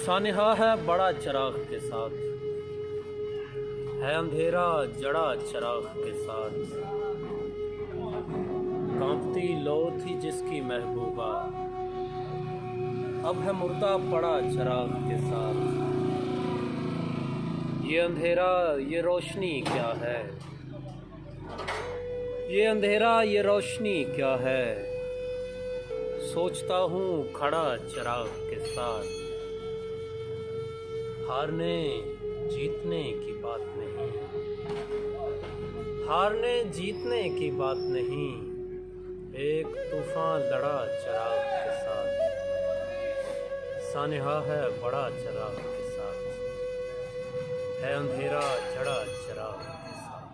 सान्हा है बड़ा चराग के साथ, है अंधेरा जड़ा चराग के साथ। कांपती लो थी जिसकी महबूबा, अब है मुर्दा पड़ा चराग के साथ। ये अंधेरा ये रोशनी क्या है, ये अंधेरा ये रोशनी क्या है। सोचता हूँ खड़ा चराग के साथ। हारने जीतने की बात नहीं, हारने जीतने की बात नहीं। एक तूफान लड़ा चराग के साथ, सान्हा है बड़ा चराग के साथ, है अंधेरा जड़ा चराग के साथ।